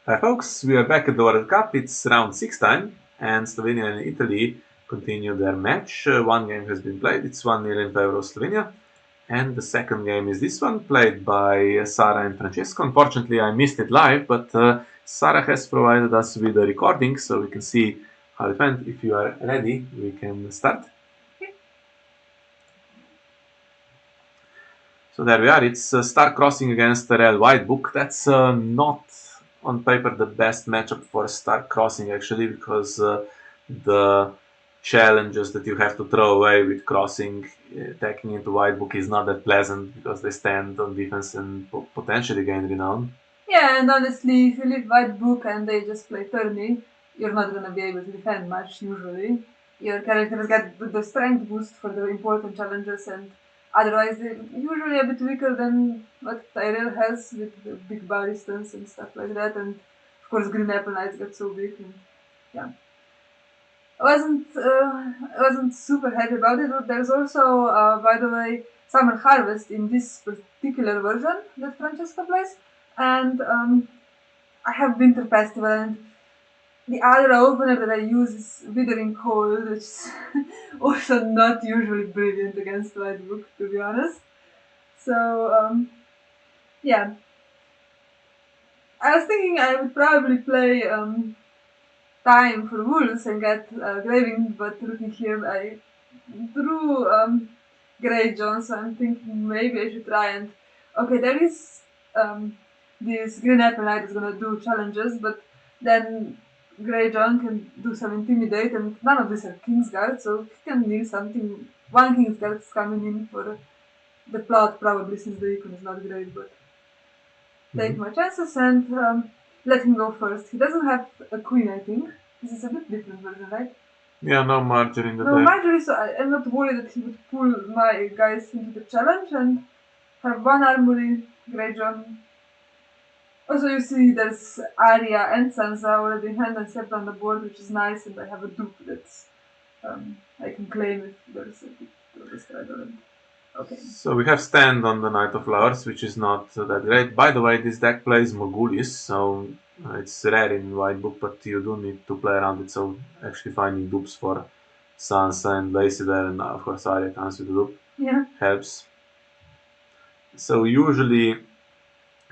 Hi folks, we are back at the World Cup. It's round 6 time, and Slovenia and Italy continue their match. One game has been played. It's 1-0 in favor of Slovenia. And the second game is this one, played by Saraaa and Francesco. Unfortunately, I missed it live, but Saraaa has provided us with a recording so we can see how it went. If you are ready, we can start. So there we are. It's Star Crossing against Tyrell White Book. That's not on paper the best matchup for Star Crossing actually, because the challenges that you have to throw away with crossing, attacking into White Book is not that pleasant because they stand on defense and potentially gain renown. Yeah, and honestly, if you leave White Book and they just play tourney, you're not gonna be able to defend much usually. Your characters get the strength boost for the important challenges, and otherwise they're usually a bit weaker than what Tyrell has with the big ballistas and stuff like that. And of course, Green Apple Knights get so big, and yeah. I wasn't super happy about it. But there's also, by the way, Summer Harvest in this particular version that Francesco plays, and I have Winter Festival, and the other opener that I use is Withering Cold, which is also not usually brilliant against White Book, to be honest. So, yeah. I was thinking I would probably play Time for Wolves and get Graving, but looking here, I drew Grey John, so I'm thinking maybe I should try and. Okay, there is this Green Apple Knight is gonna do challenges, but then Grey John can do some intimidate, and none of these are Kingsguard, so he can need something. One Kingsguard is coming in for the plot, probably, since the icon is not great, but take my chances and let him go first. He doesn't have a queen, I think. This is a bit different version, right? Yeah, no Marjorie in the No, deck. Marjorie, so I'm not worried that he would pull my guys into the challenge and have one armory, Grey John. Also, you see there's Arya and Sansa already in hand and set on the board, which is nice, and I have a dupe that's I can claim if there's a bit of a struggle. Okay. So we have stand on the Knight of Flowers, which is not that great. By the way, this deck plays Mogulis, so it's rare in White Book, but you do need to play around it. So actually finding dupes for Sansa and Lacey there, and of course Arya comes with the dupe, helps. So usually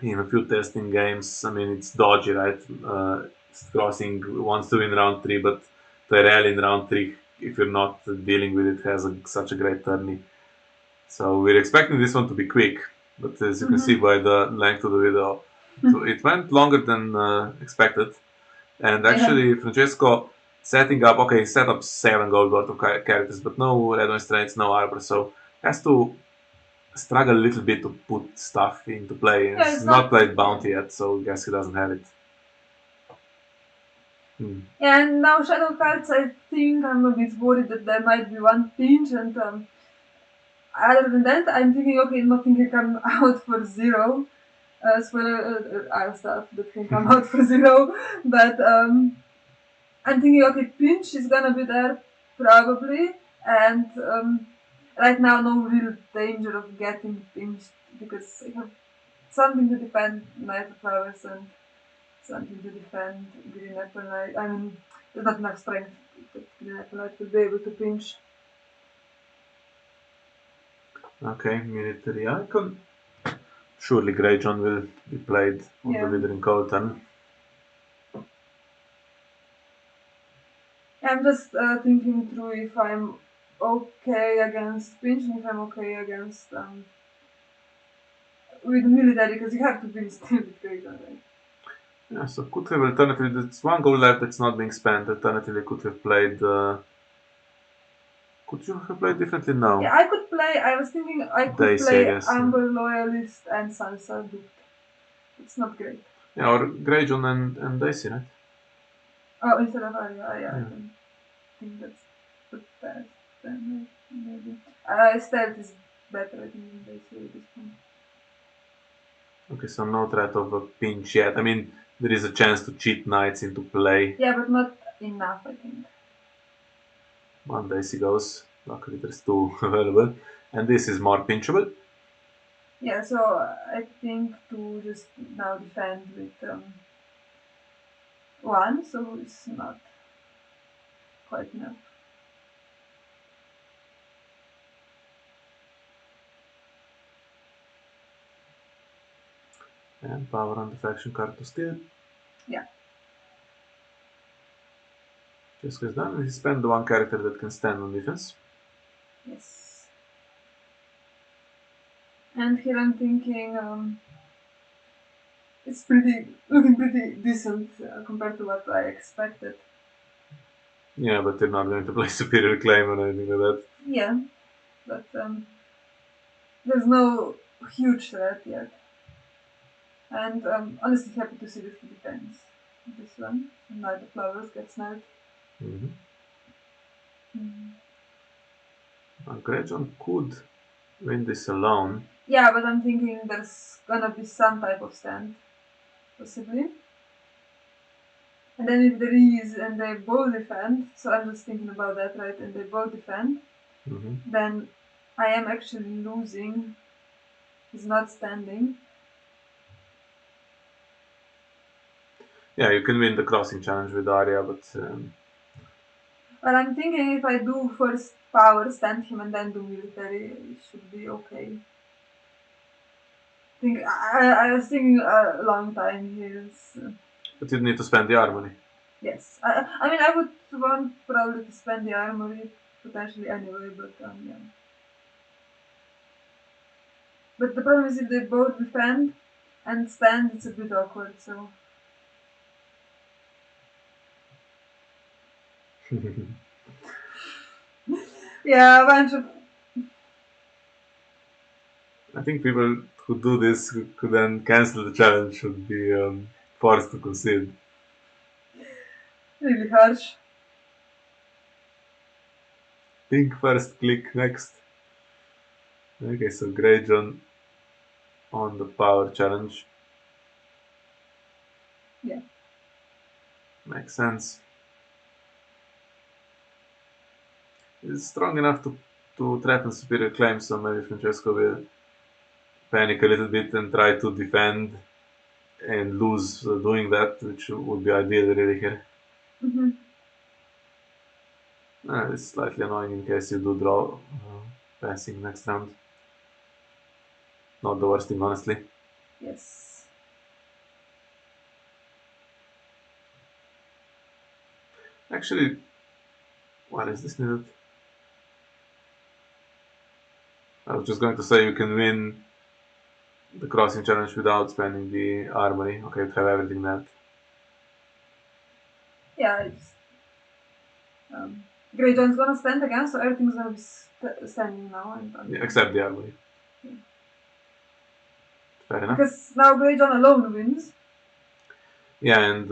in a few testing games, I mean it's dodgy, right? Crossing wants to win round 3, but Tyrell in round 3, if you're not dealing with it, has such a great tourney. So we're expecting this one to be quick, but as you can see by the length of the video, it went longer than expected. And actually, Francesco setting up, okay, set up 7 gold worth of characters, but no red one strengths, no arbor, so has to struggle a little bit to put stuff into play. Yeah, He's not played Bounty yet, so I guess he doesn't have it. And now Shadow cards, I think I'm a bit worried that there might be one pinch, and other than that, I'm thinking, okay, nothing can come out for 0. Spoiler, other stuff that can come out for 0, but I'm thinking, okay, pinch is gonna be there probably, and right now no real danger of getting pinched because I have something to defend Knight of Flowers and something to defend Green Apple Knight. I mean, there's not enough strength that Green Apple Knight will be able to pinch. Okay, military icon. Surely Grey John will be played on the Withering Cold turn. I'm just thinking through if I'm okay against pinch and if I'm okay against with military, because you have to be still with Grey John, right? Yeah, so could have alternatively, there's one goal left that's not being spent. Alternatively, could have played. Could you have played differently now? Yeah, I could play. I was thinking I could Daisy, play I guess, Amber Loyalist and Sansa Duke. It's not great. Yeah, or Grey John and Daisy, right? Oh, instead of Arya, yeah. I think that's the best. Then maybe. Stealth is better, I think, than Daisy at this point. Okay, so no threat of a pinch yet. I mean, there is a chance to cheat knights into play. Yeah, but not enough, I think. One Daisy goes. Luckily, there's 2 available. And this is more pinchable. Yeah, so I think to just now defend with one, so it's not quite enough. And power on the faction card to steal. Yeah. Just is done. He spent the one character that can stand on defense. Yes. And here I'm thinking it's looking pretty decent compared to what I expected. Yeah, but they're not going to play superior claim or anything like that. Yeah, but there's no huge threat yet. And honestly happy to see that he defends this one. Now the flowers get snared. Mm-hmm. Mm. Grejon could win this alone. Yeah, but I'm thinking there's gonna be some type of stand, possibly. And then if there is and they both defend, so I'm just thinking about that, right? And they both defend, Mm-hmm. then I am actually losing. He's not standing. Yeah, you can win the crossing challenge with Arya, but But I'm thinking if I do first power, stand him, and then do military, it should be okay. I was thinking a long time here. but you need to spend the armory. Yes, I mean I would want probably to spend the armory potentially anyway, but yeah. But the problem is if they both defend and stand, it's a bit awkward. So yeah, a bunch of I think people who do this who then cancel the challenge should be forced to concede. really harsh. Think first, click next. Okay, so Grejon on the power challenge. Yeah, Makes sense. It's strong enough to threaten superior claims, so maybe Francesco will panic a little bit and try to defend and lose doing that, which would be ideal really here. hmm It's slightly annoying in case you do draw passing next round. Not the worst thing, honestly. yes, Actually, what is this needed? I was just going to say you can win the crossing challenge without spending the armory. Okay, you have everything that. yeah. It's, Greyjohn's gonna stand again, so everything's gonna be standing now, and Yeah, except the armory. yeah. Fair enough. Because now Greyjohn alone wins. Yeah, and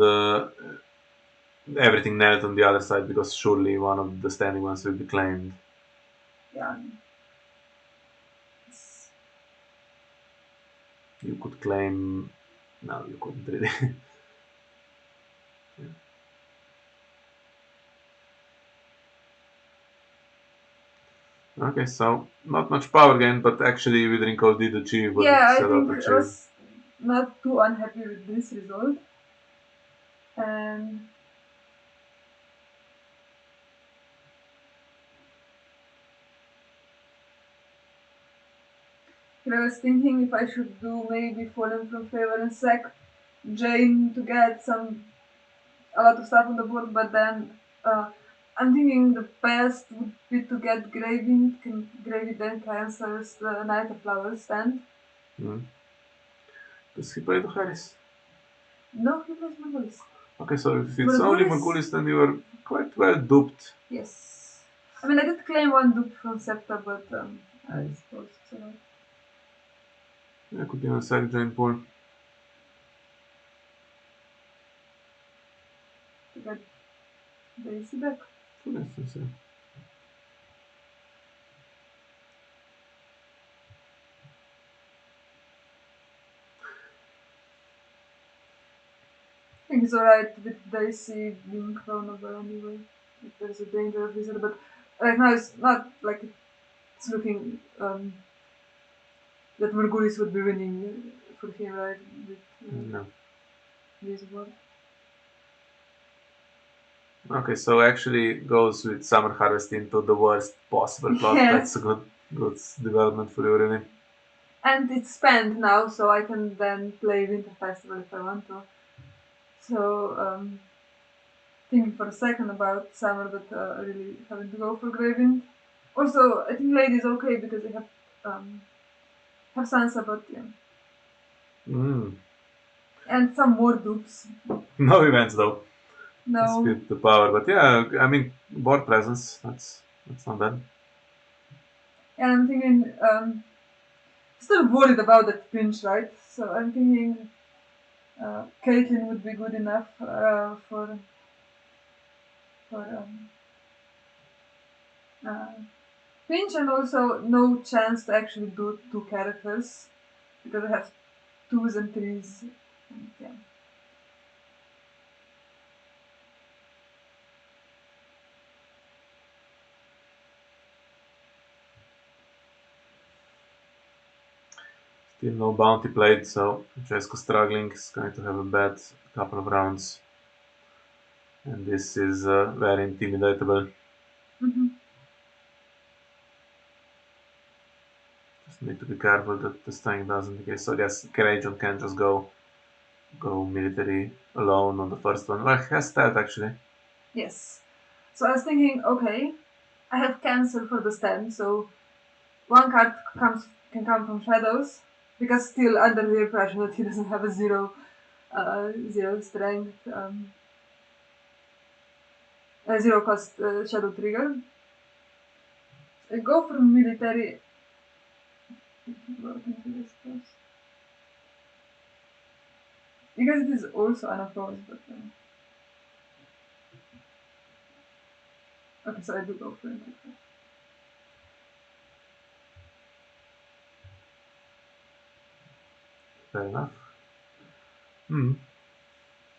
everything knelt on the other side because surely one of the standing ones will be claimed. Yeah, You could claim. No, you couldn't really. Yeah. Okay, so not much power gain, but actually Withering did achieve what it yeah. I set out think to I achieve. was not too unhappy with this result, and I was thinking if I should do maybe Fallen from Favor and sack Jane to get a lot of stuff on the board, but then I'm thinking the best would be to get Gravy. Gravy then cancels the Night of Flowers stand. Mm. Does he play the Harris? No, he plays Margulis. Okay, so if it's only Margulis, Magulis, then you are quite well duped. yes. I mean, I did claim one dupe from Septa, but I Mm. suppose it's alright. Yeah, could even sack Jane Paul. To get Daisy back. For instance, yeah. I think it's alright with Daisy being vulnerable anyway. If there's a danger of visitor, but right now it's not like it's looking that Margulis would be winning for him, right? With No. this board. Okay, so actually goes with Summer Harvest into the worst possible plot. That's a Yes. good development for you, really. And it's spent now, so I can then play Winter Festival if I want to. So, thinking for a second about summer, but really having to go for Gravewind. Also, I think Lady is okay because they have Sansa, but yeah. Mm. And some more dupes. No events though. No. Speed the power, but yeah, I mean board presence. That's not bad. And I'm thinking, still worried about that pinch, right? So I'm thinking Caitlyn would be good enough for uh, pinch, and also no chance to actually do two characters because I have twos and threes. And, yeah. Still no bounty played, so Francesco struggling is going to have a bad couple of rounds, and this is very intimidatable. Mhm. Just need to be careful that the staying doesn't. Okay, so I guess Courageon can just go military alone on the first one. Well, he has that actually. Yes. So I was thinking, okay, I have cancel for the stand, so one card can come from shadows because still under the impression that he doesn't have a zero strength, a zero cost shadow trigger. I go for military. Because it is also unopposed, but okay, so I do go for it. Fair enough. Hmm.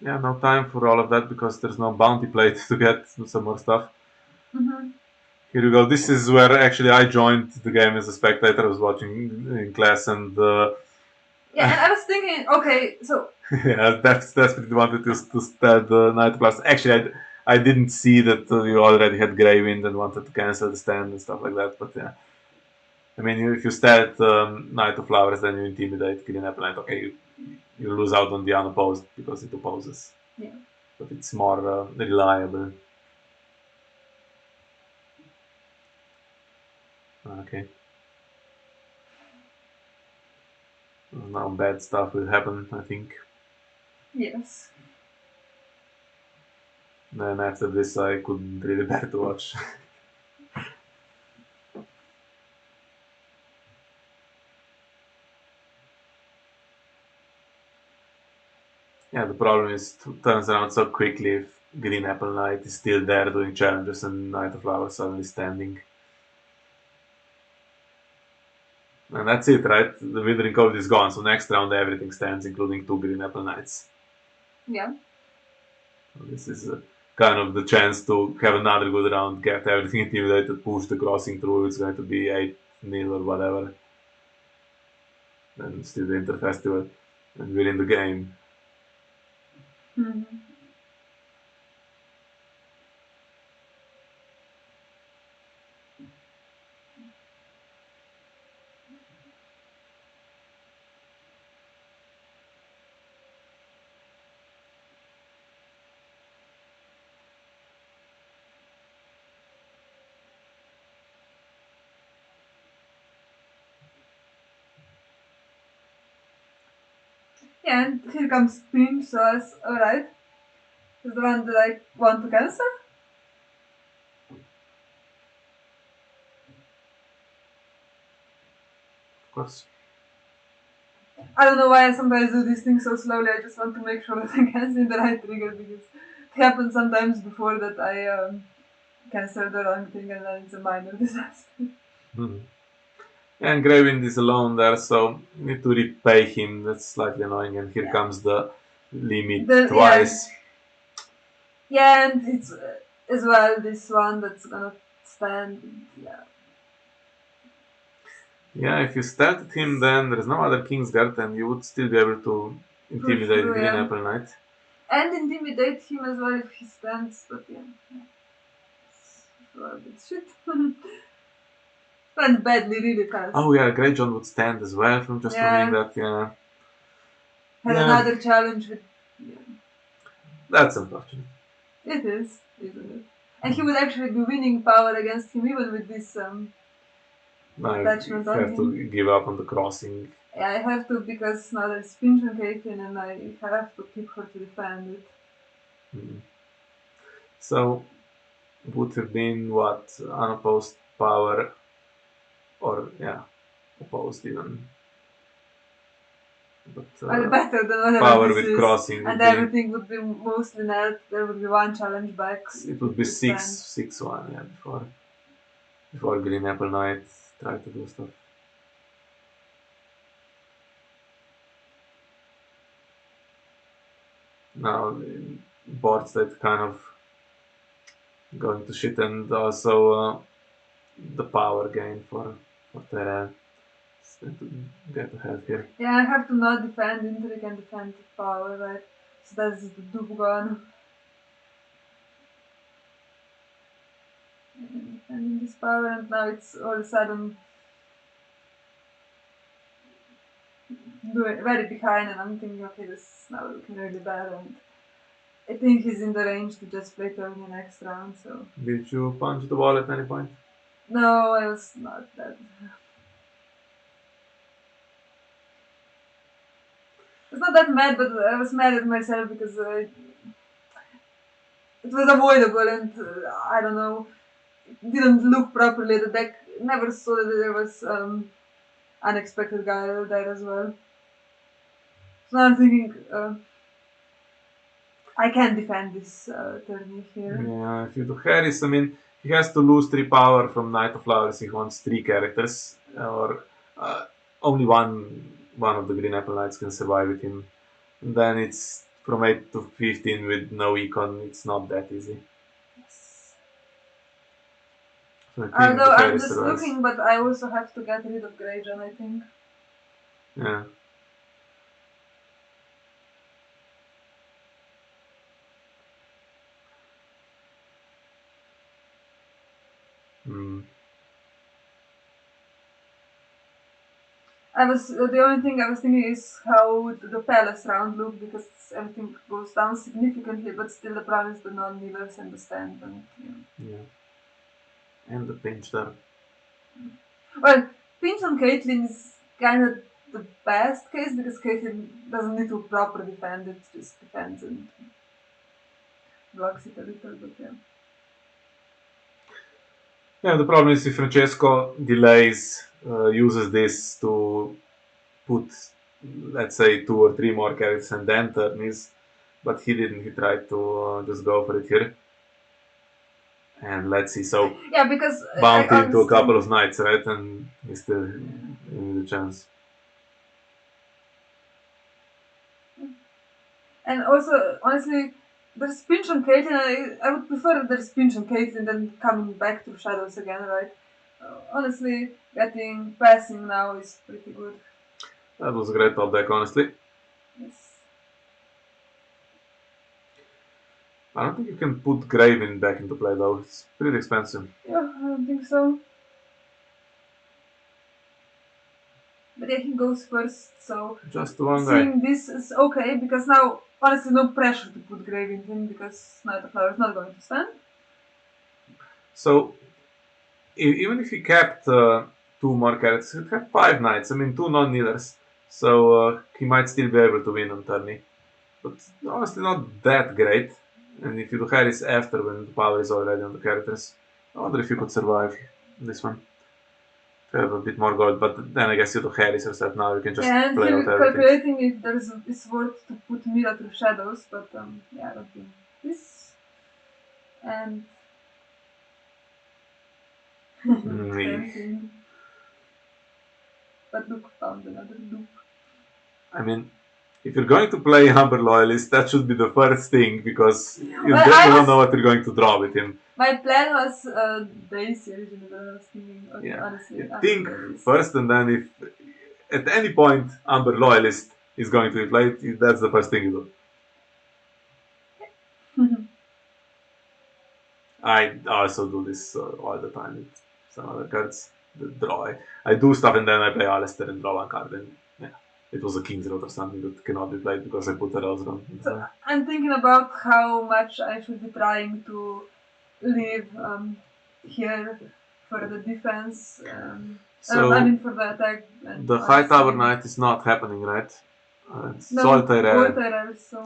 Yeah, no time for all of that because there's no bounty plate to get some more stuff. Mm-hmm. Here we go. This is where actually I joined the game as a spectator. I was watching in class, and Yeah, and I was thinking, okay, so yeah, that's pretty wanted to start the night class. Actually, I didn't see that you already had Greywind and wanted to cancel the stand and stuff like that. But yeah, I mean, if you start Night of Flowers, then you intimidate Green Apple Knight. Okay, you lose out on the unopposed because it opposes, yeah, but it's more reliable. Okay, now bad stuff will happen. I think. yes. Then after this, I couldn't really bear to watch. Yeah, the problem is it turns around so quickly if Green Apple Knight is still there doing challenges and Knight of Flowers suddenly standing. And that's it, right? The Withering Code is gone, so next round everything stands, including two Green Apple Knights. Yeah. So this is kind of the chance to have another good round, get everything intimidated, push the crossing through. It's going to be 8-0 or whatever. And still the Interfestival, and we're in the game. Mm-hmm. Yeah, and here comes Pim, so I was alright. Is the one that I want to cancel. Of course. I don't know why I sometimes do these things so slowly. I just want to make sure that I cancel the right trigger because it happened sometimes before that I cancel the wrong thing and then it's a minor disaster. Mhm. And Gravind is alone there, so you need to repay him. That's slightly annoying. And here Yeah. comes the limit Yeah. twice. Yeah, and it's as well this one that's gonna stand. Yeah. Yeah, if you started him, then there's no other Kingsguard, and you would still be able to Push intimidate through, Green yeah. Apple Knight. and intimidate him as well if he stands. But yeah, it's shit. Stand badly, really fast. Oh yeah, Great John would stand as well from just from winning Yeah, that. Yeah, had yeah, another challenge with. Yeah, that's unfortunate. it is, isn't it? And he would actually be winning power against him even with this Now you attachment on have him. to give up on the crossing. Yeah, I have to because now there's pinch on Caitlyn and I have to keep her to defend it. Mm. So would have been what, unopposed power, or yeah, opposed even, but Well, better than whatever power this with is. crossing would And be, everything would be mostly net. There would be one challenge back it if would be you defend. 6-1, yeah, before Green Apple Knight tried to do stuff. Now boards that kind of going to shit, and also the power gain for Tyrell. It's going to get ahead here. Yeah, I have to not defend until I can defend power, right? So that's the dupe gone. Defending this power, and now it's all of a sudden doing very behind, and I'm thinking, okay, this is now looking really bad, and I think he's in the range to just play turn in next round, so. Did you punch the wall at any point? No, I was not that. I was not that mad, but I was mad at myself because it was avoidable and I don't know, it didn't look properly. The deck never saw that there was unexpected guy there as well. So now I'm thinking I can defend this tourney here. Yeah, if you do Harris, I mean, he has to lose 3 power from Knight of Flowers if he wants 3 characters, or only one of the Green Apple Knights can survive with him. And then it's from 8 to 15 with no econ, it's not that easy. Yes. So I think Although the I'm Harris just survives. looking, but I also have to get rid of Greyjohn, I think. Yeah. Mm. I was the only thing I was thinking is how would the palace round look because everything goes down significantly, but still the problem is the non-kneelers and the stand. And, Yeah. And the pinch there. well, pinch on Caitlyn is kind of the best case because Caitlyn doesn't need to properly defend it, just defends and blocks it a little, but yeah. Yeah, the problem is if Francesco delays, uses this to put, let's say, 2 or 3 more characters and then turn his, but he didn't. He tried to just go for it here. And let's see, so Yeah, because I bounty into a honestly. couple of knights, right? And he's still in the chance. And also, honestly, there's pinch on Caitlyn. I would prefer that there's pinch on Caitlyn than coming back to Shadows again, right? Honestly, getting passing now is pretty good. That was a great top deck, honestly. Yes. I don't think you can put Graven back into play though. It's pretty expensive. Yeah, I don't think so. But yeah, he goes first, so Just one guy. seeing this is okay because now, honestly, no pressure to put Grave in him because Knight of Flower is not going to stand. So even if he kept 2 more characters, he'd have 5 knights. I mean, 2 non-kneelers. So he might still be able to win on turn. But honestly, not that great. And if you do Harris after when the power is already on the characters, I wonder if you could survive this one. To have a bit more gold, but then I guess you do Harris yourself now, you can just Yeah, and play out he's everything. calculating if it's worth to put Mira through Shadows, but yeah, I don't think this. And Mm, tempting. But look, found another dupe. I mean, if you're going to play Humber Loyalist, that should be the first thing because Well, you don't know what you're going to draw with him. my plan was Daisy originally, but I was thinking, okay, Yeah, honestly, you I'm gonna think play this. first, and then if at any point Humber Loyalist is going to be played, that's the first thing you do. I also do this all the time with some other cards. The draw. I do stuff and then I play Alistair and draw one card. And yeah, it was a King's Road or something that cannot be played because I put a Rose on. So I'm thinking about how much I should be trying to leave here for the defense. I mean for the attack. And the High Tower Knight is not happening, right? It's no, all Tyrell. So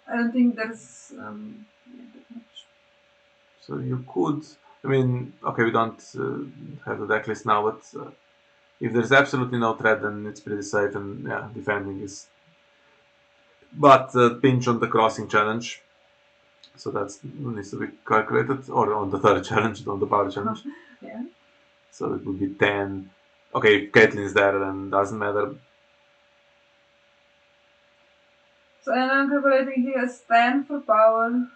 I don't think there's that much. So you could, I mean, okay, we don't have the deck list now, but if there's absolutely no threat, then it's pretty safe, and yeah, defending is. But pinch on the crossing challenge, so that needs to be calculated, or on the third challenge, on the power challenge. Yeah. So it would be 10. Okay, if Caitlyn's there, then doesn't matter. So I'm calculating he has 10 for power.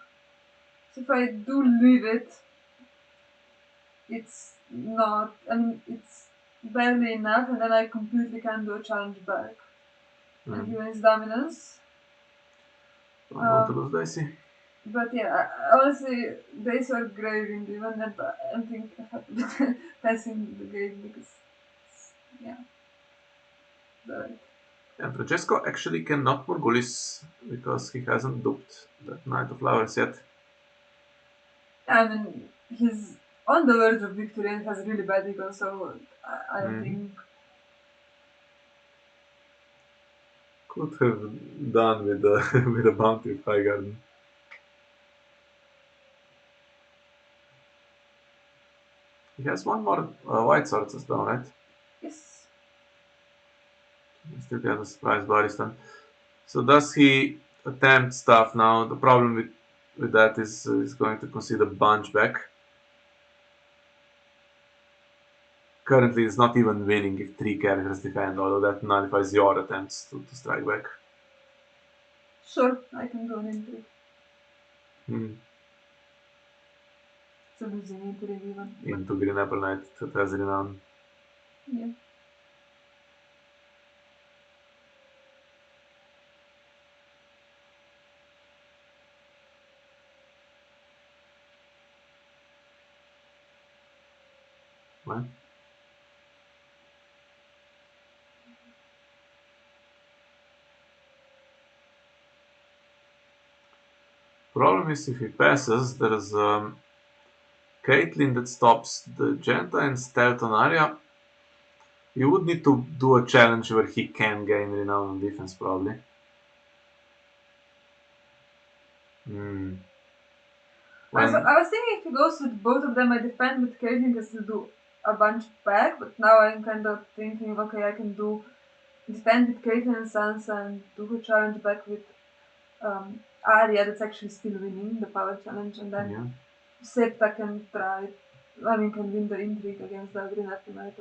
So if I do leave it, it's not, I mean, it's barely enough, and then I completely can't do a challenge back. And he wins dominance. I'm going to lose Dicey. But yeah, honestly, days were great in the event, and I think I have to passing the game because, yeah. Right. And Francesco actually cannot Morgulis because he hasn't duped that Knight of Flowers yet. I mean, he's on the verge of victory and has really bad ego, so I don't think. Could have done with the with a bounty of High Garden. He has one more white swords as well, right? Yes. He still has a surprise Baristan. So does he attempt stuff now? The problem with that is he's going to concede a bunch back. Currently, it's not even winning if 3 characters defend, although that nullifies your attempts to strike back. Sure, I can go into it. So losing into it even. Into Green Apple Knight that has renown. Yeah. Right? Problem is if he passes, there's Caitlyn that stops the Genta and Stealth on Arya. You would need to do a challenge where he can gain renown on defense, probably. I was thinking if he goes with both of them, I defend with Caitlyn, can still do a bunch back, but now I'm kind of thinking, okay, I can do defend with Caitlyn and Sansa and do a challenge back with Arya that's actually still winning the power challenge, and then Septa can try, can win the intrigue against the Green Apple Knight.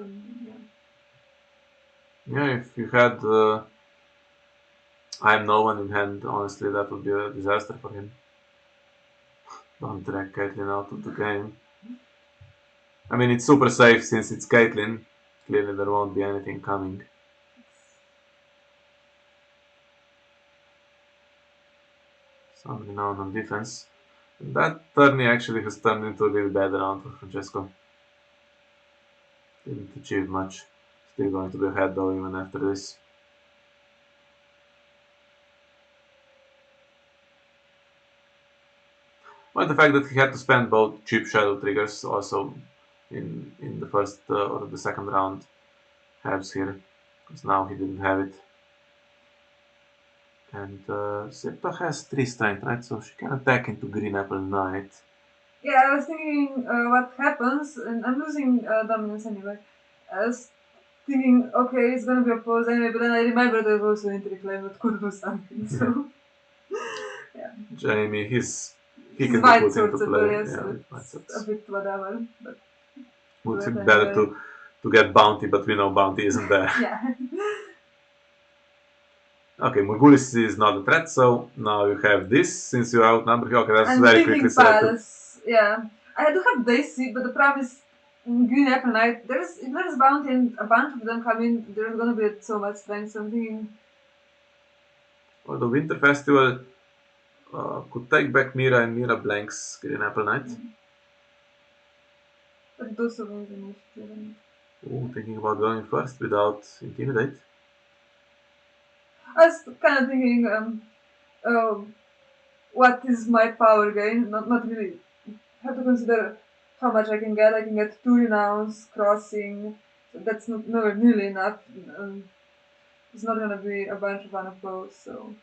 Yeah, if you had I'm no one in hand, honestly, that would be a disaster for him. Don't drag Caitlyn out of the game. I mean, it's super safe since it's Caitlyn. Clearly, there won't be anything coming. Some renown on defense. And that tourney actually has turned into a really bad round for Francesco. Didn't achieve much. Still going to be ahead though, even after this. Well, the fact that he had to spend both cheap shadow triggers also in the first or the second round helps here, because now he didn't have it. And Septa has 3 strength, right? So she can attack into Green Apple Knight. Yeah, I was thinking what happens, and I'm losing dominance anyway. I was thinking, okay, it's gonna be a pause anyway, but then I remember there's also Interclaim that could do something, so. Yeah. Jamie, he can be white put into swords play. Yes, so it's a bit whatever. But would be better to get bounty, but we know bounty isn't there. Yeah. Okay, Morgulis is not a threat, so now you have this. Since you are outnumbered, okay, that's I'm very quickly selected. Yeah, I do have Daisy, but the problem is in Green Apple Knight, if there's bounty and a bunch of them come in, there's gonna be so much strength. So I'm thinking. For the Winter Festival, Could take back Mira and Mira blanks Green Apple Knight. But it also wins initiative. And Ooh, thinking about going first without Intimidate. I was kind of thinking, what is my power gain? Not really. Have to consider how much I can get. I can get 2 renounce, crossing. So that's nowhere nearly enough. It's not gonna be a bunch of unopposed, so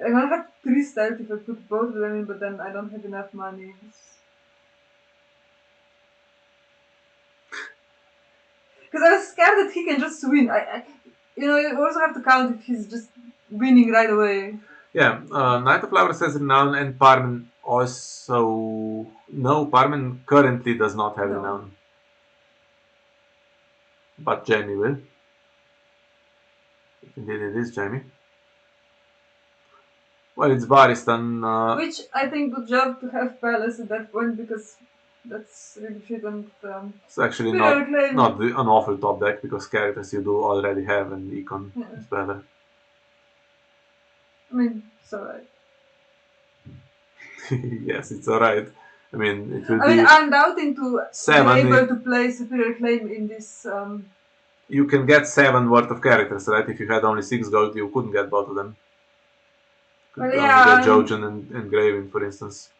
I'm gonna have 3 stealth if I put both of them in, but then I don't have enough money. Because I was scared that he can just win. You also have to count if he's just winning right away. Yeah, Knight of Flowers has Renown and Parmen also. No, Parmen currently does not have No. Renown. But Jamie will. Indeed, it is Jamie. Well, it's Baristan. Which I think good job to have Palace at that point because that's really shit and It's actually superior claim. not an awful top deck because characters you do already have and Econ is better. I mean, it's alright. Yes, it's alright. I mean, it will I mean, be I'm doubting to seven. be able to play superior claim in this. You can get 7 worth of characters, right? If you had only 6 gold, you couldn't get both of them. Could Well, only yeah, get Jojen and Gravin, for instance.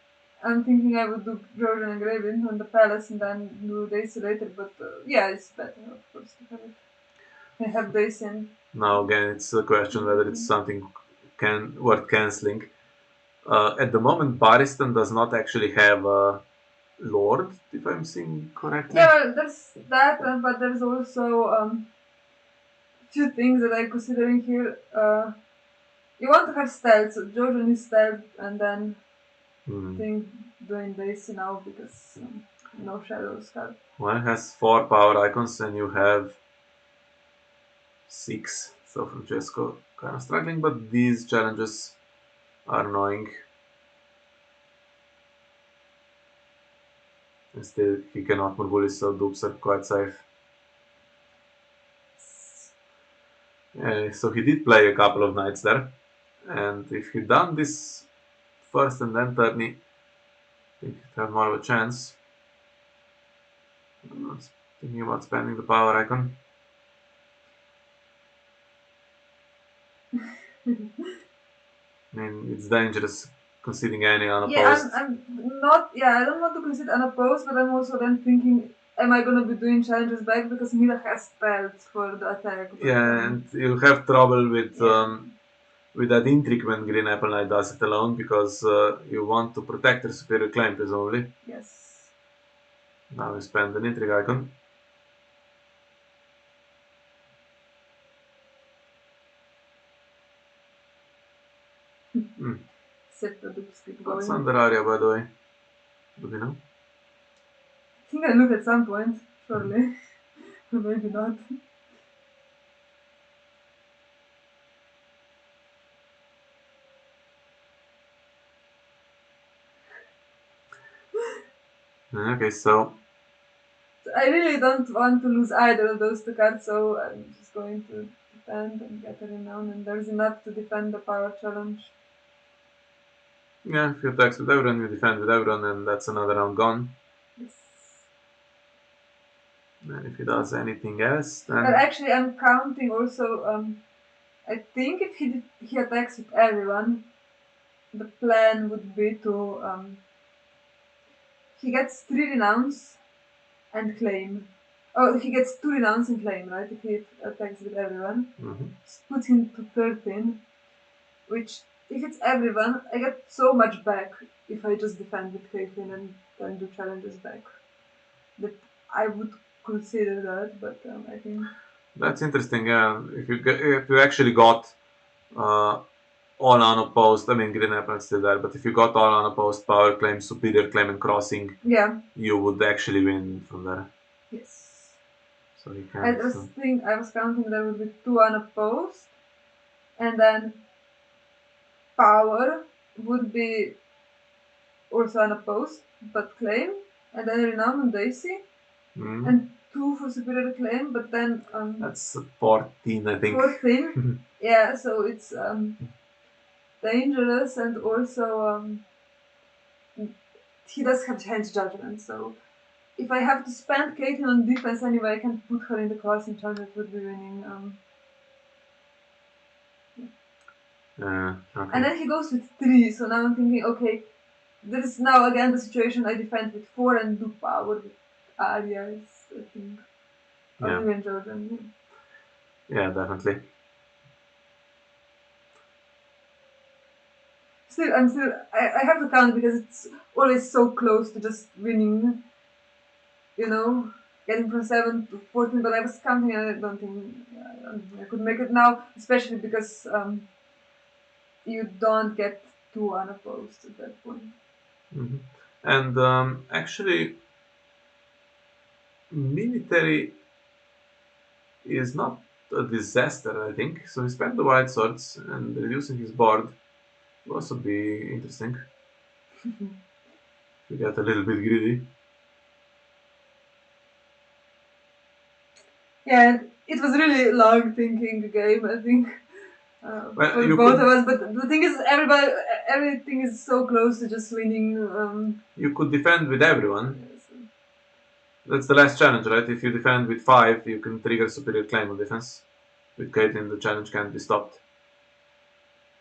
I'm thinking I would do Georgian and Gravin on the Palace and then do Daisy later, but yeah, it's better, of course, to have it. I have Daisy and. Now again, it's a question whether it's something worth cancelling. At the moment, Baristan does not actually have a Lord, if I'm seeing correctly. Yeah, well, there's that, but there's also few things that I'm considering here. You want to have stealth, so Georgian is stealth, and then I think doing Daisy now because no shadows card. One has 4 power icons and you have 6. So Francesco kind of struggling, but these challenges are annoying. And still, he cannot Morgulis, so dupes are quite safe. So he did play a couple of knights there. And if he'd done this first and then tourney, I think he'd have more of a chance. I'm not thinking about spending the power icon. I mean, it's dangerous conceding any unopposed. Yeah, I'm not. Yeah, I don't want to concede unopposed, but I'm also then thinking, am I gonna be doing challenges back because Mira has stealth for the attack? But, Yeah, and you'll have trouble with that intrigue when Green Apple Knight does it alone because you want to protect your superior claim, presumably. Yes. Now you spend an intrigue icon. Set the dupes keep What's going. under Aria, by the way? Do we know? I think I looked at some point, surely. Or maybe not. Okay, so I really don't want to lose either of those 2 cards, so I'm just going to defend and get a renown, and there's enough to defend the power challenge. yeah, if you attacks with everyone, you defend with everyone, and that's another round gone. Yes. And if he does anything else, then. But actually, I'm counting also. I think if he attacks with everyone, the plan would be to he gets 3 renounce and claim. Oh, he gets 2 renounce and claim, right? If he attacks with everyone, put him to 13. Which, if it's everyone, I get so much back if I just defend with Caitlyn and then do challenges back. That I would consider that, but I think. That's interesting. Yeah, if you actually got all unopposed, I mean Green Apple is still there, but if you got all unopposed power claim, superior claim, and crossing, Yeah. you would actually win from there. Yes. So you can. I was counting there would be 2 unopposed, and then power would be also unopposed but claim, and then renown and Daisy, and 2 for superior claim, but then that's 14, I think. 14. Yeah, so it's dangerous, and also he does have hand judgment. So if I have to spend Caitlyn on defense anyway, I can put her in the crossing charge that would be winning. Okay. And then he goes with 3, so now I'm thinking, okay, there is now again the situation I defend with 4 and do power with Arya, I think. Or Yeah. even Jordan. Yeah, definitely. I have to count because it's always so close to just winning, getting from 7 to 14, but I was counting and I don't think I could make it now, especially because you don't get 2 unopposed at that point. Mm-hmm. And actually, military is not a disaster, I think. So he spent the white swords and reducing his board will also be interesting. To get a little bit greedy. Yeah, and it was really long thinking game, I think, Well, for you both of could us. But the thing is, everything is so close to just winning. you could defend with everyone. Yes. That's the last challenge, right? If you defend with 5, you can trigger superior claim on defense. With Caitlyn, the challenge can't be stopped.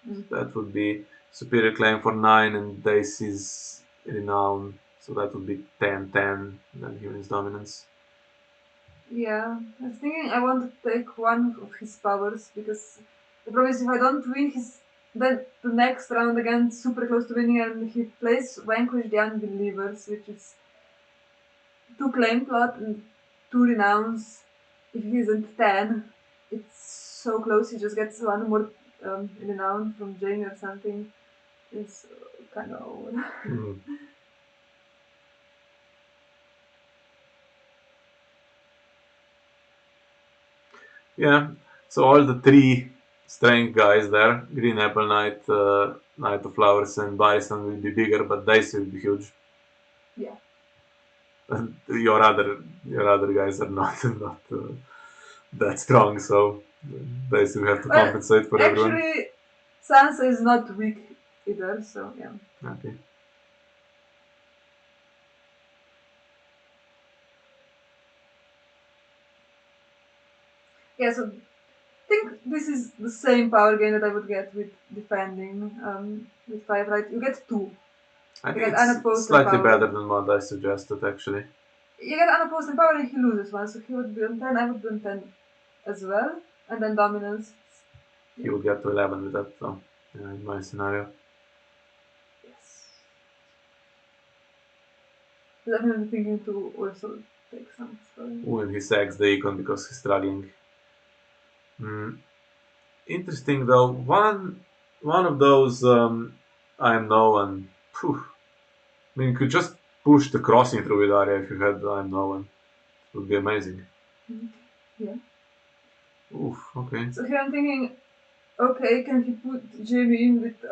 Mm. That would be superior claim for 9 and Daisy's renown. So that would be 10-10. Then he wins dominance. Yeah, I was thinking I want to take one of his powers because the problem is if I don't win his, then the next round again super close to winning and he plays Vanquish the Unbelievers, which is 2 claim plot and 2 renounce. If he isn't 10, it's so close. He just gets one more renown from Jane or something. It's kind of old. Mm. Yeah. So all the 3 strength guys there, Green Apple Knight, Knight of Flowers, and Bison will be bigger, but Daisy will be huge. Yeah. And your other guys are not that strong, so Daisy will have to Well, compensate for everyone. actually, Sansa is not weak either, so yeah. Okay. Yeah, so I think this is the same power gain that I would get with defending with 5, right? You get 2. I You think get it's unopposed and slightly power. better than what I suggested, actually. You get unopposed and power and he loses 1, so he would be on 10, I would be on 10 as well. And then dominance. He would get to 11 with that, so yeah, in my scenario. Yes. Definitely thinking to also take some spelling. When he sacks the econ because he's struggling. Interesting though. One of those I'm no one. Phew. I mean, you could just push the crossing through with Arya if you had I'm no one. It would be amazing. Yeah. Oof. Okay. So here I'm thinking, okay, can he put Jamie in with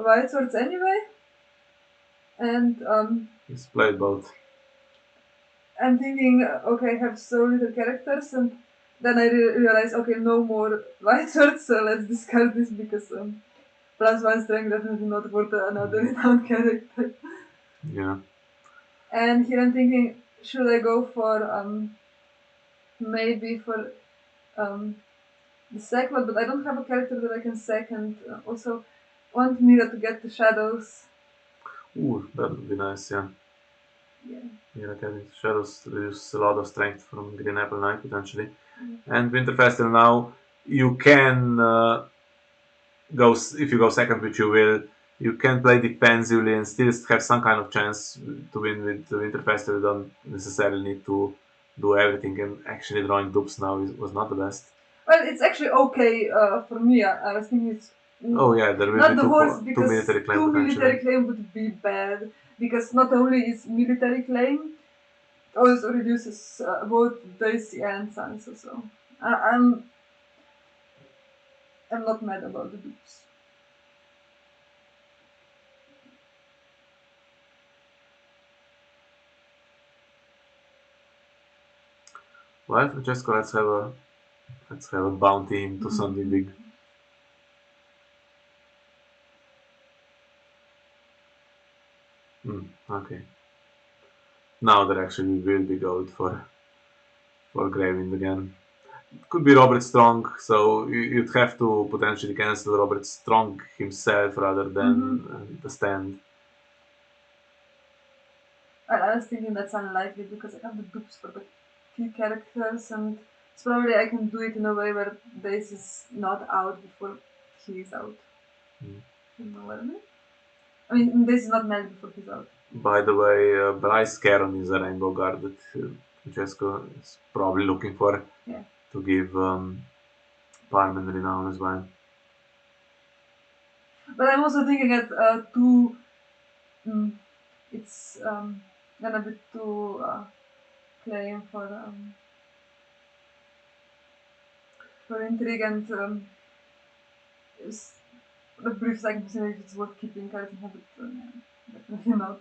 white swords anyway? And He's played both. I'm thinking, okay, I have so little characters, and then I realize, okay, no more white swords, so let's discard this because +1 strength definitely not worth another renowned character. Yeah. And here I'm thinking, should I go for maybe for the second, but I don't have a character that I can second. Also, want Mira to get the shadows. Ooh, that would be nice. Yeah. Yeah. Yeah, getting shadows reduce a lot of strength from Green Apple Knight potentially. And Winterfell now you can go if you go second, which you will. You can play defensively and still have some kind of chance to win with Winterfell. You don't necessarily need to do everything, and actually drawing dupes now was not the best. Well, it's actually okay for me. I was thinking it's Oh yeah, there will not be the horse two because military claim 2 military potentially. claim would be bad because not only is military claim, it also reduces both Daisy and Sansa. So I- I'm I'm not mad about the dupes. Well, Francesco, let's have a bounty into something big. Okay. Now there actually will be gold for Gravind again. Could be Robert Strong, so you'd have to potentially cancel Robert Strong himself rather Mm-hmm. than the stand. I was thinking that's unlikely because I have the dupes for the key characters, and it's probably I can do it in a way where Dace is not out before he is out. Mm. You know what I mean? I mean, Dace is not mad before he's out. By the way, Bryce Caron is a rainbow guard that Francesco is probably looking for Yeah. to give Parman renown as well. But I'm also thinking at two. Mm, it's gonna be too claim for intrigue and it's, the brief second to if it's worth keeping. I don't have it. Definitely not.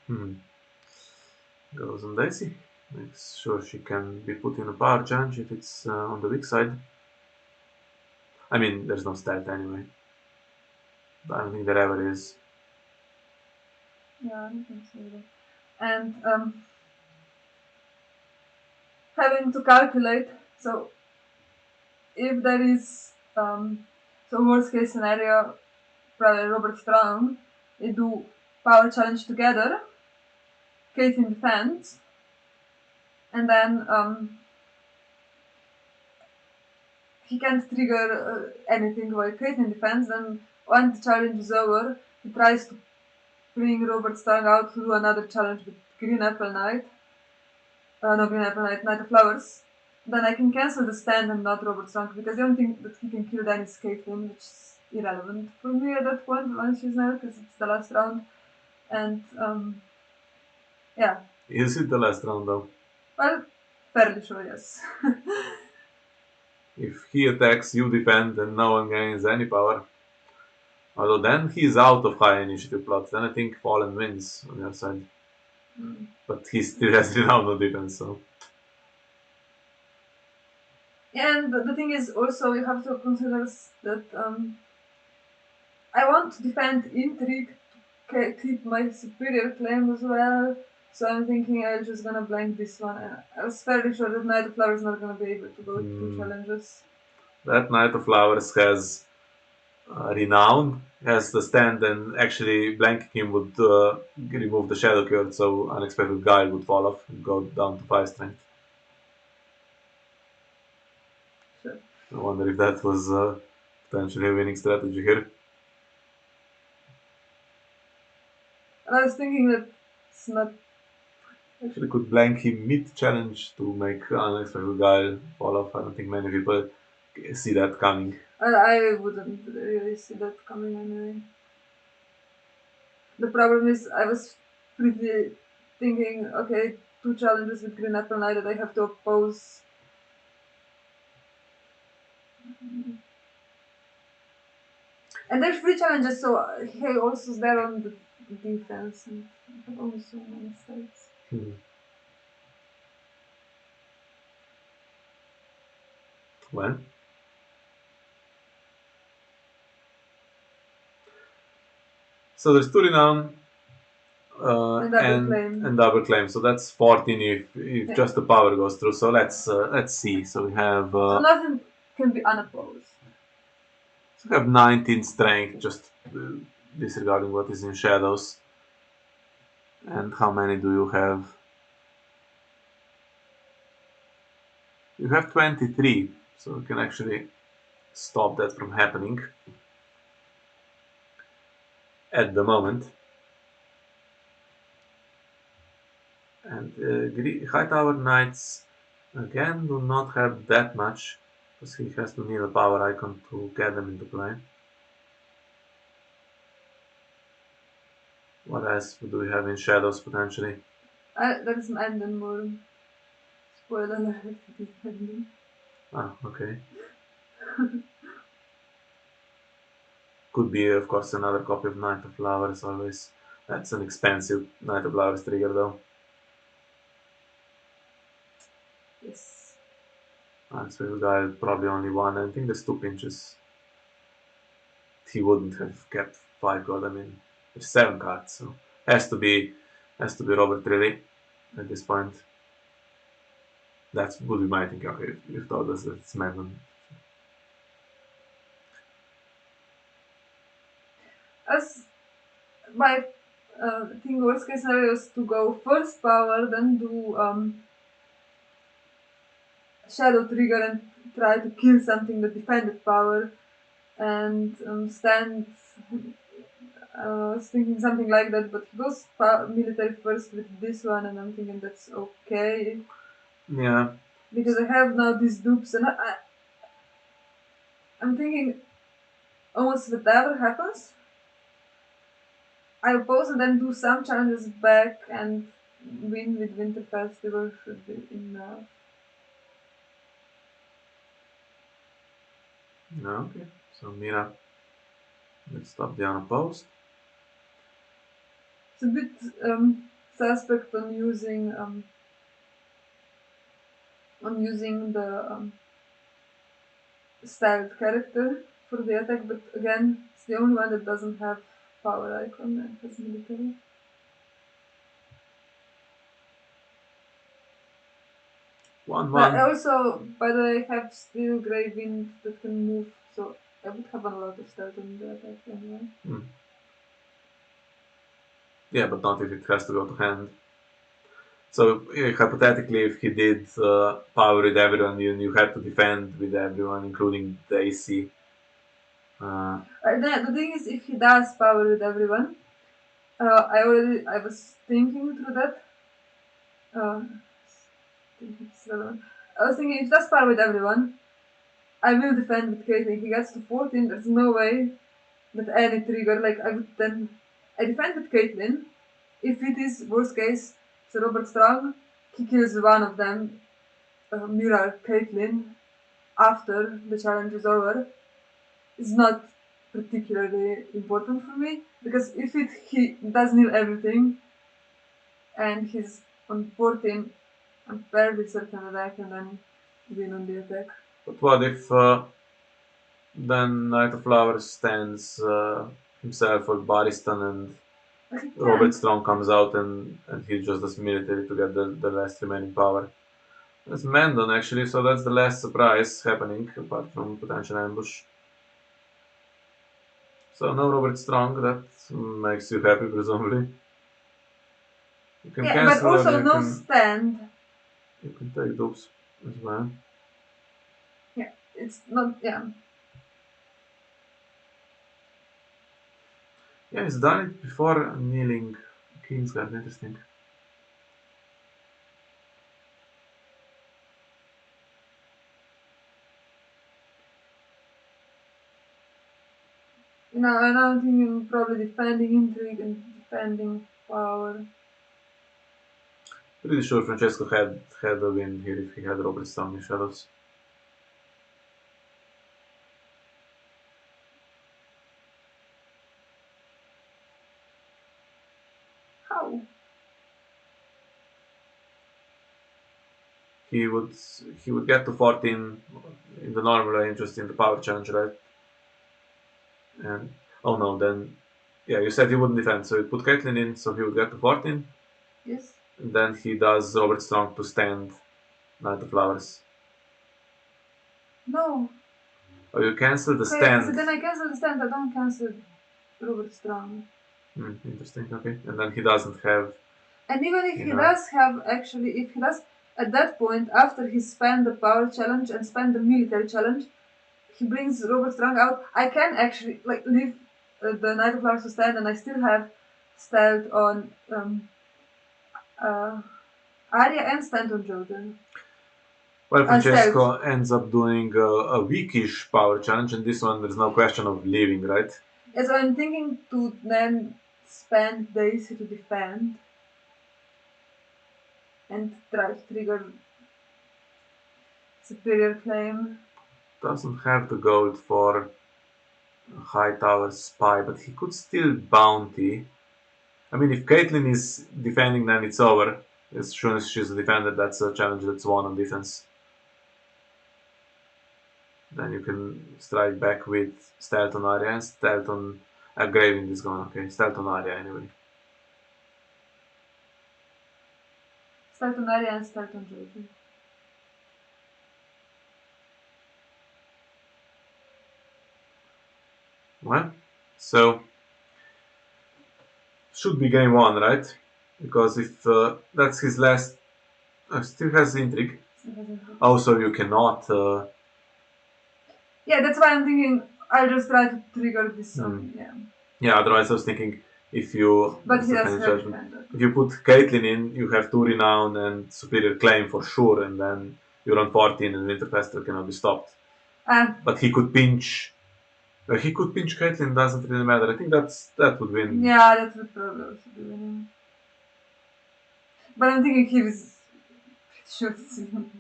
Hmm. Goes on Daisy. Makes sure she can be put in a power challenge if it's on the weak side. I mean, there's no stealth anyway. I don't think there ever is. Yeah, I don't think so either. And having to calculate. So if there is so worst case scenario, probably Robert Strong, they do power challenge together. Kate in defense, and then he can't trigger anything while Kate in defense. Then when the challenge is over, he tries to bring Robert Strong out to do another challenge with Green Apple Knight. No, Green Apple Knight, Knight of Flowers. Then I can cancel the stand and not Robert Strong because the only thing that he can kill then is Caitlyn, which is irrelevant for me at that point once she's there because it's the last round. And yeah, Is it the last round though? well, fairly sure, yes. If he attacks, you defend, and no one gains any power. Although then he's out of high initiative plots. Then I think Fallen wins on your side. But he still has renown on defense, so. And the thing is also you have to consider that I want to defend intrigue to keep my superior claim as well. So I'm thinking I'm just gonna blank this one. And I was fairly sure that Knight of Flowers is not gonna be able to go to two challenges. That Knight of Flowers has renown, has the stand, and actually blanking him would remove the Shadow Cure, so Unexpected Guile would fall off and go down to 5 strength. Sure. I wonder if that was potentially a winning strategy here. And I was thinking that it's not. Actually, could blank him mid challenge to make Unexpected Guile fall off. I don't think many people see that coming. I wouldn't really see that coming anyway. The problem is I was pretty thinking, okay, two challenges with Green Apple Knight that I have to oppose. And there's three challenges, so he also is there on the defense and I have only so many sides. Well, so there's 2 renown and double claim. So that's 14 if just the power goes through. So let's see. So we have so nothing can be unopposed. So we have 19 strength, just disregarding what is in shadows. And how many do you have? You have 23, so you can actually stop that from happening at the moment. And Hightower Knights again do not have that much, because he has to need a power icon to get them into play. What else do we have in shadows potentially? There is an Anden more. Spoiler alert, it is Anden. Ah, okay. Could be, of course, another copy of Knight of Flowers always. That's an expensive Knight of Flowers trigger though. Yes. Answer guy probably only one. I think there's 2 pinches. He wouldn't have kept 5 gold. I mean, there's 7 cards, so has to be Robert Cirilli at this point. That would be my thinking. Okay, you've told us that it's Magnum. As my thing, worst case scenario is to go first power, then do shadow trigger and try to kill something that defended power, and stand. I was thinking something like that, but he goes military first with this one, and I'm thinking that's okay Yeah, because I have now these dupes, and I'm thinking almost whatever happens, I oppose and then do some challenges back and win with Winter Festival should be enough. no, okay. So Mira, let's stop the unopposed. It's a bit suspect on using the styled character for the attack, but again, it's the only one that doesn't have power icon and has military. But I 1-1. also, by the way, have still Grey Wind that can move, so I would have a lot of stealth on the attack anyway. Yeah, but not if it has to go to hand. So hypothetically, if he did power with everyone, you had to defend with everyone, including the AC. The thing is, if he does power with everyone, I was thinking through that. It's relevant. I was thinking if that's power with everyone, I will defend with Caitlyn. If he gets to 14, there's no way that any trigger, like I would then, I defend with Caitlyn. If it is worst case, so Robert Strong, he kills one of them, mirror Caitlyn after the challenge is over. It's not particularly important for me because if he does nil everything and he's on 14, I'm fairly certain that I can then win on the attack. But what if then Knight of Flowers stands himself or Baristan and But he Robert can't. Strong comes out and he just does military to get the last remaining power? That's Mendon actually, so that's the last surprise happening apart from potential ambush. So no Robert Strong, that makes you happy presumably. You can Yeah, but cancel or also no stand. you can take dupes as well. Yeah, it's not. Yeah, Yeah, he's done it before kneeling Kingsguard, interesting. and I'm thinking probably defending intrigue and defending power. Pretty sure Francesco had a win here if he had Robert Strong in Shadows. How? He would he would get to 14 in the normal range, just in the power challenge, right? And oh no, then yeah, you said he wouldn't defend, so you put Caitlyn in, so he would get to 14. Yes. And then he does Robert Strong to stand Knight of Flowers. No. Oh, you cancel the Okay, so stand. then I cancel the stand. I don't cancel Robert Strong. Interesting. Okay, and then he doesn't have. And even if You he know, does have, actually, if he does, at that point, after he spent the power challenge and spent the military challenge, he brings Robert Strong out. I can actually like leave the Knight of Flowers to stand, and I still have stealth on uh, Arya and stand on Jordan. well, Stealth. Francesco ends up doing a weakish power challenge, and this one there's no question of leaving, right? Yeah, so I'm thinking to then spend days to defend and try to trigger superior claim. Doesn't have the gold for High Tower Spy, but he could still bounty. I mean, if Caitlyn is defending, then it's over. As soon as she's a defender, that's a challenge that's won on defense. Then you can strike back with Stealth on Arya and Stealth on Graving is gone. Okay, stealth on Arya anyway. Start on Arya and start on Josie. Well, so should be game one, right? Because if that's his last, still has intrigue. Also, you cannot. Yeah, that's why I'm thinking I'll just try to trigger this song. Yeah. Yeah, otherwise I was thinking if you. But he does have if you put Caitlyn in, you have 2 renown and superior claim for sure, and then you're on 14 and Winterfester cannot be stopped. But he could pinch. He could pinch Caitlyn, doesn't really matter. I think that would win. Yeah, that would probably also be winning. But I'm thinking he was sure it's winning.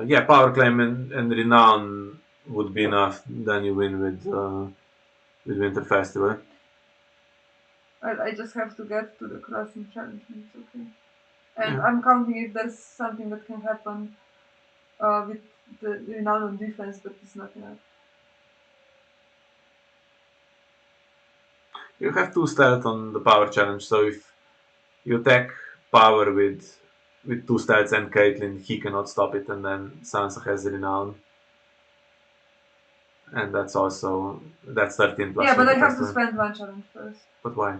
Yeah, power claim and renown would be enough. Then you win with Winter Festival. I just have to get to the crossing challenge. It's okay. And I'm counting if there's something that can happen with the renown on defense, but it's not enough. You have 2 stealth on the power challenge, so if you attack power with 2 stealths and Caitlyn, he cannot stop it, and then Sansa has renown. And that's 13 plus. Yeah, but I have to spend 1 challenge first. But why?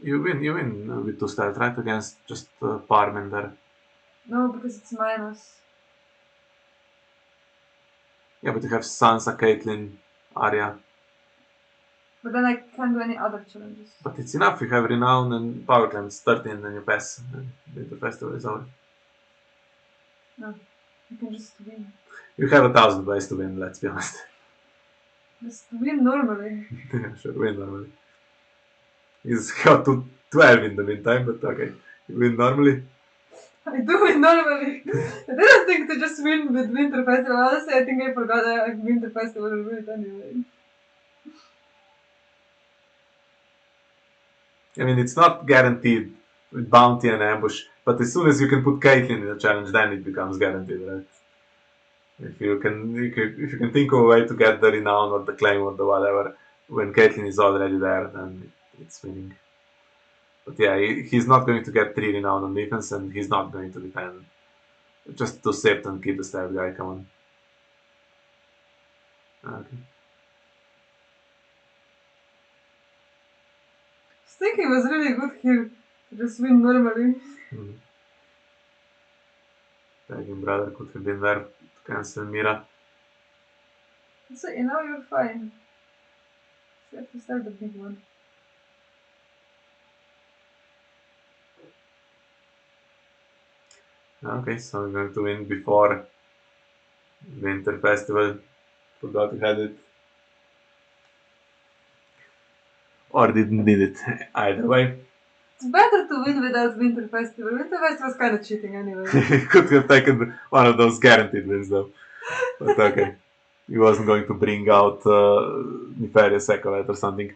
You win with 2 stealth, right? Against just Parminder. No, because it's minus. Yeah, but you have Sansa, Caitlyn, Arya. But then I can't do any other challenges. But it's enough. You have renown and power claims 13, then you pass. And the festival is over. No, you can just win. You have 1,000 ways to win. Let's be honest. Just win normally. Yeah, sure, win normally. He's got to 12 in the meantime, but okay. You win normally. I do win normally. I didn't think to just win with Winter Festival. Honestly, I think I forgot that Winter Festival will win it anyway. I mean, it's not guaranteed with bounty and ambush, but as soon as you can put Caitlyn in the challenge, then it becomes guaranteed, right? If you can think of a way to get the renown or the claim or the whatever, when Caitlyn is already there, then it's winning. But yeah, he's not going to get 3 renown on defense, and he's not going to defend. Just to sit and keep the stab guy, come on. Okay. I think it was really good here to just win normally. Tagging brother could have been there to cancel Mira. So now you're fine. You have to start the big one. Okay, so we're going to win before Winter Festival. Forgot to had it. Or didn't need it. Either way. It's better to win without Winter Festival. Winter Festival was kind of cheating anyway. Could have taken one of those guaranteed wins though. But okay. He wasn't going to bring out Nefarious Acolyte or something.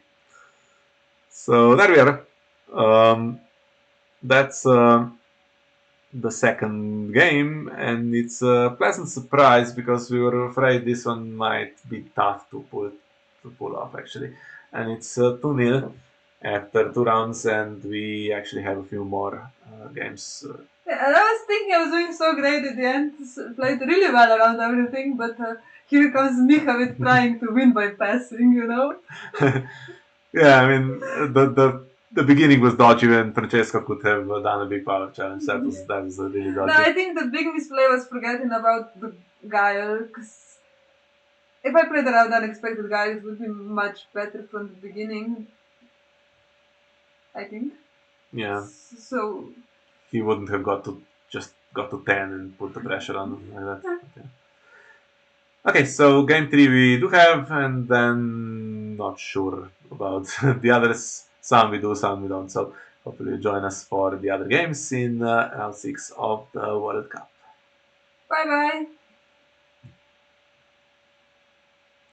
So there we are. That's the second game, and it's a pleasant surprise because we were afraid this one might be tough to pull off actually. And it's 2-0 after 2 rounds, and we actually have a few more games. Yeah, and I was thinking I was doing so great at the end, played really well around everything, but here comes Micha with trying to win by passing, you know? Yeah, I mean, the beginning was dodgy, and Francesco could have done a big power challenge. That was really dodgy. No, I think the big misplay was forgetting about the Guile, because if I played around unexpected Guile, it would be much better from the beginning, I think. Yeah. So he wouldn't have got to 10 and put the pressure on him like that. Okay, so game 3 we do have, and then not sure about the others. Some we do, some we don't. So hopefully you join us for the other games in round 6 of the World Cup. Bye bye.